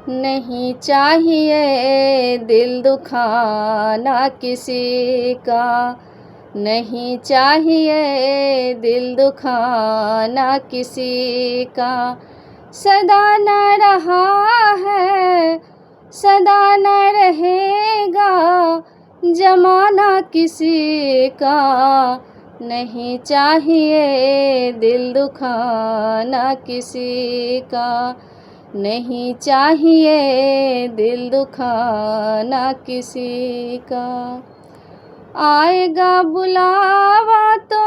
नहीं चाहिए दिल दुखाना किसी का, नहीं चाहिए दिल दुखाना किसी का। सदा न रहा है, सदा न रहेगा ज़माना किसी का। नहीं चाहिए दिल दुखाना किसी का, नहीं चाहिए दिल दुखाना किसी का। आएगा बुलावा तो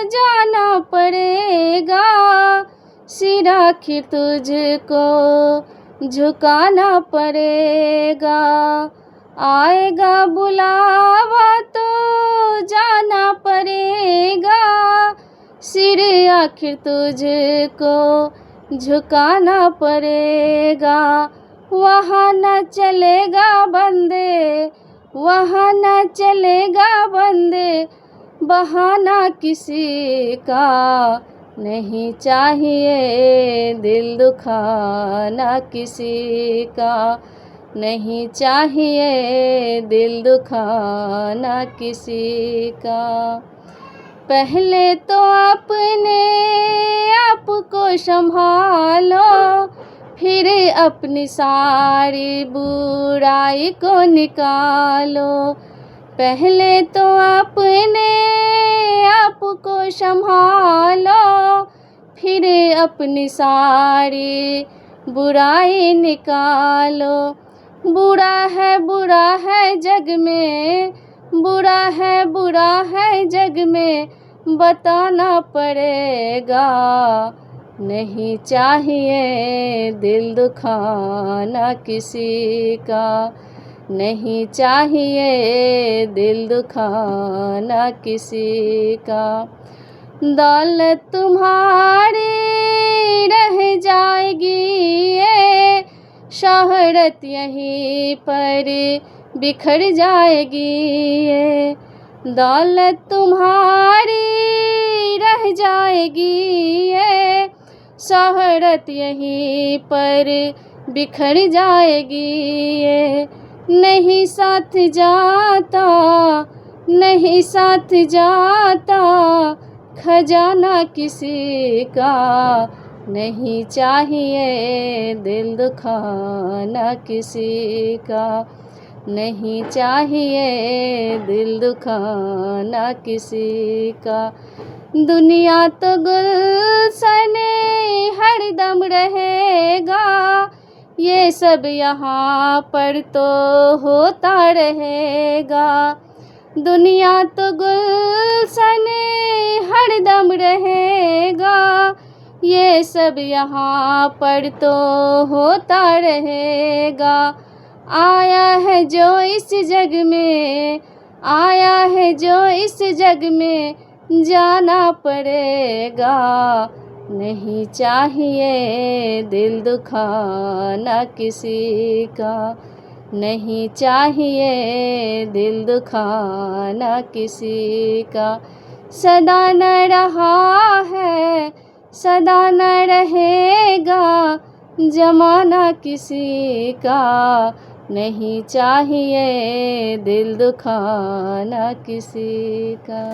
जाना पड़ेगा, सिर आखिर तुझको झुकाना पड़ेगा। आएगा बुलावा तो जाना पड़ेगा, सिर आखिर तुझको झुकाना पड़ेगा। वहाँ न चलेगा बंदे, वहाँ न चलेगा बंदे बहाना किसी का। नहीं चाहिए दिल दुखाना किसी का, नहीं चाहिए दिल दुखाना किसी का। पहले तो अपने आप को संभालो, फिर अपनी सारी बुराई को निकालो। पहले तो अपने आप को संभालो, फिर अपनी सारी बुराई निकालो। बुरा है जग में, बुरा है जग में बताना पड़ेगा। नहीं चाहिए दिल दुखाना किसी का, नहीं चाहिए दिल दुखाना किसी का। दौलत तुम्हारी रह जाएगी ये, शोहरत यहीं पर बिखर जाएगी ये। दौलत तुम्हारी रह जाएगी ये, शोहरत यहीं पर बिखर जाएगी ये। नहीं साथ जाता, नहीं साथ जाता खजाना किसी का। नहीं चाहिए दिल दुखाना किसी का, नहीं चाहिए दिल दुखाना किसी का। दुनिया तो गुलशन हरदम रहेगा, ये सब यहाँ पर तो होता रहेगा। दुनिया तो गुलशन हरदम रहेगा, ये सब यहाँ पर तो होता रहेगा। आया है जो इस जग में, आया है जो इस जग में जाना पड़ेगा। नहीं चाहिए दिल दुखाना किसी का, नहीं चाहिए दिल दुखाना किसी का। सदा न रहा है, सदा न रहेगा ज़माना किसी का। नहीं चाहिए दिल दुखाना किसी का।